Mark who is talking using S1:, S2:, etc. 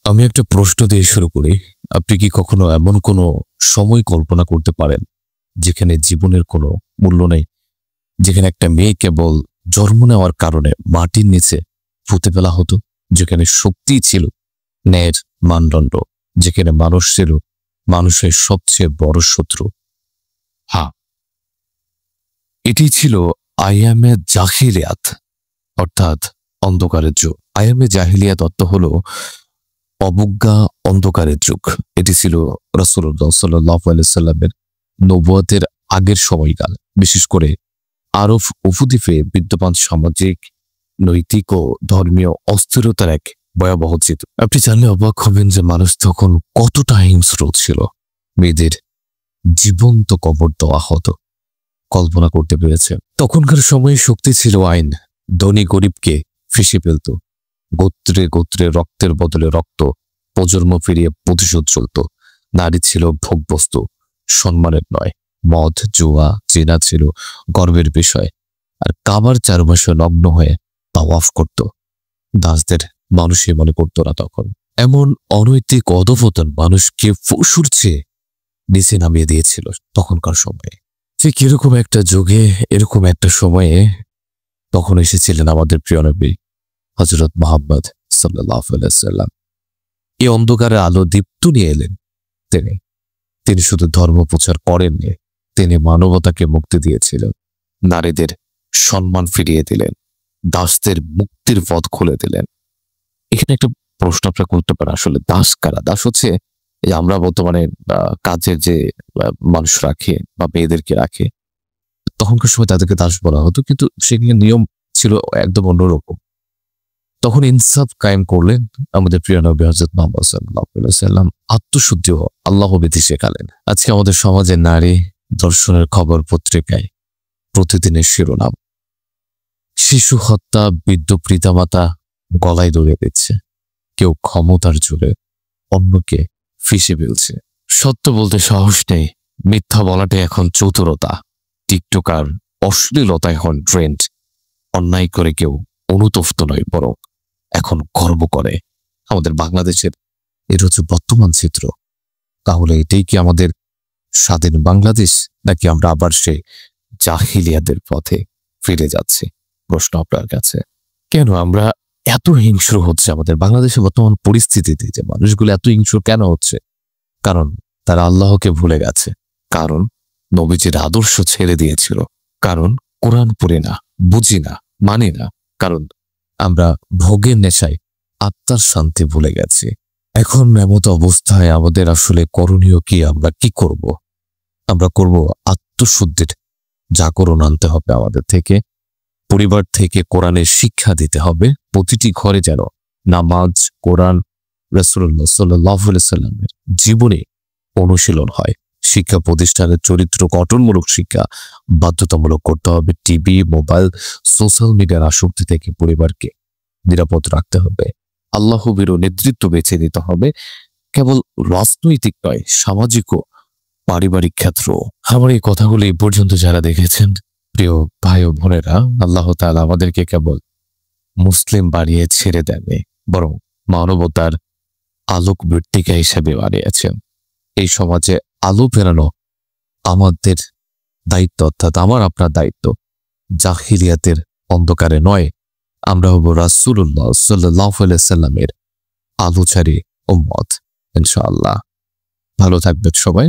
S1: আমি একটা প্রশ্ন দিয়ে শুরু করি। আপনি কি কখনো এমন কোনো সময় কল্পনা করতে পারেন যেখানে জীবনের কোনো মূল্য নেই, যেখানে একটা মেয়ে কেবল জন্ম নেওয়ার কারণে মাটির নিচে পুঁতে ফেলা হতো, যেখানে শক্তি ছিল ন্যায়ের মানদণ্ড, যেখানে মানুষ ছিল মানুষের সবচেয়ে বড় শত্রু? হ্যাঁ, এটি ছিল আইয়ামে জাহিলিয়াত, অর্থাৎ অন্ধকারের যুগ। আইয়ামে জাহিলিয়াত অর্থ হলো অবজ্ঞা, অন্ধকারের যুগ। এটি ছিল রাসূলুল্লাহ সাল্লাল্লাহু আলাইহি সাল্লামের নবুয়তের আগের সময়কাল, বিশেষ করে আরব উপদ্বীপে বিদ্যমান সামাজিক, নৈতিক ও ধর্মীয় অস্থিরতার এক ভয়াবহ চিত্র। আপনি জানলে অবাক হবেন যে মানুষ তখন কতটা হিংস্র ছিল। মেয়েদের জীবন্ত কবর দেওয়া হতো, কল্পনা করতে পেরেছে? তখনকার সময়ে শক্তি ছিল আইন, ধনী গরিবকে ফেঁসে ফেলত। গোত্রে গোত্রে রক্তের বদলে রক্ত, প্রজন্ম ফিরিয়ে প্রতিশোধ চলত। নারী ছিল ভোগবস্তু, সম্মানের নয়। মদ, জুয়া, জেনা ছিল গর্বের বিষয়। আর কাবার চারপাশে নগ্ন হয়ে তাওয়াফ করত দাসদের মানুষই মনে করতো না তখন। এমন অনৈতিক অধপতন মানুষকে পশুর চেয়ে নিচে নামিয়ে দিয়েছিল তখনকার সময়ে। ঠিক এরকম একটা যুগে, এরকম একটা সময়ে তখন এসেছিলেন আমাদের প্রিয় নবী হযরত মুহাম্মদ সাল্লাল্লাহু আলাইহি সাল্লাম। এই অন্ধকারে আলো দীপ্ত নিয়ে এলেন। তিনি শুধু ধর্ম প্রচার করেননি, তিনি মানবতাকে মুক্তি দিয়েছিলেন। নারীদের সম্মান ফিরিয়ে দিলেন, দাসদের মুক্তির পথ খুলে দিলেন। এখানে একটা প্রশ্ন আপনারা করতে পারেন, আসলে দাস কারা? দাস হচ্ছে এই আমরা বর্তমানে কাজের যে মানুষ রাখে বা মেয়েদেরকে রাখে, তখনকার সময় তাদেরকে দাস বলা হতো, কিন্তু সেখানে নিয়ম ছিল একদম অন্যরকম। তখন ইনসাফ কায়েম করলেন আমাদের প্রিয় নবী হযরত মুহাম্মদ সাল্লাল্লাহু আলাইহি সাল্লাম। আত্মশুদ্ধি ও আল্লাহ ভীতি শেখালেন। আজকে আমাদের সমাজে নারী ধর্ষণের খবর পত্রিকায় প্রতিদিনের শিরোনাম। শিশু হত্যা, বৃদ্ধ পিতামাতা গলায় দড়িয়ে দিচ্ছে, কেউ ক্ষমতার জোরে অন্যকে ফিসে ফেলছে। সত্য বলতে সাহস নেই, মিথ্যা বলাটাই এখন চতুরতা। টিকটক আর অশ্লীলতা এখন ট্রেন্ড। অন্যায় করে কেউ অনুতপ্ত নয়, বরং এখন গর্ব করে। আমাদের বাংলাদেশের এর হচ্ছে বর্তমান চিত্র। তাহলে এটাই কি আমাদের স্বাধীন বাংলাদেশ, নাকি আমরা আবার সেই জাহিলিয়াতের পথে ফিরে যাচ্ছি? প্রশ্ন আপনার কাছে। কেন আমরা এত হিংস্র হচ্ছে? আমাদের বাংলাদেশের বর্তমান পরিস্থিতিতে যে মানুষগুলো এত হিংস্র কেন হচ্ছে? কারণ তারা আল্লাহকে ভুলে গেছে, কারণ নবীজির আদর্শ ছেড়ে দিয়েছিল, কারণ কোরআন পড়ি না, বুঝি না, মানি না, কারণ আমরা ভোগের নেশায় আত্মার শান্তি ভুলে গেছি। এখন এমত অবস্থায় আমাদের আসলে করণীয় কি? আমরা কি করব? আমরা করব আত্মশুদ্ধির জাগরণ আনতে হবে আমাদের থেকে। পরিবার থেকে কোরআনের শিক্ষা দিতে হবে। প্রতিটি ঘরে যেন নামাজ, কোরআন, রাসূলুল্লাহ সাল্লাল্লাহু আলাইহি সাল্লামের জীবনে অনুশীলন হয়। শিক্ষা প্রতিষ্ঠানের চরিত্র গঠনমূলক শিক্ষা বাধ্যতামূলক করতে হবে। টিভি, মোবাইল, সোশ্যাল মিডিয়ার আসক্তি থেকে পরিবারকে নিরাপদ রাখতে হবে। আল্লাহভীরু নেতৃত্ব বেছে নিতে হবে, কেবল রাজনৈতিক নয়, সামাজিক ও পারিবারিক ক্ষেত্র। আমার এই কথাগুলো এই পর্যন্ত যারা দেখেছেন, প্রিয় ভাই ও বোনেরা, আল্লাহ তাআলা আমাদেরকে কেবল মুসলিম বানিয়ে ছেড়ে দেননি, বরং মানবতার আলোক বৃত্তিকা হিসেবে বানিয়েছেন। এই সমাজে আলো ফেরানো আমাদের দায়িত্ব, অর্থাৎ আমার আপনার দায়িত্ব। জাহিলিয়াতের অন্ধকারে নয়, আমরা হব রাসূলুল্লাহ সাল্লাল্লাহু আলাইহি সাল্লামের আলোচারী উম্মত ইনশাআল্লাহ। ভালো থাকবেন সবাই।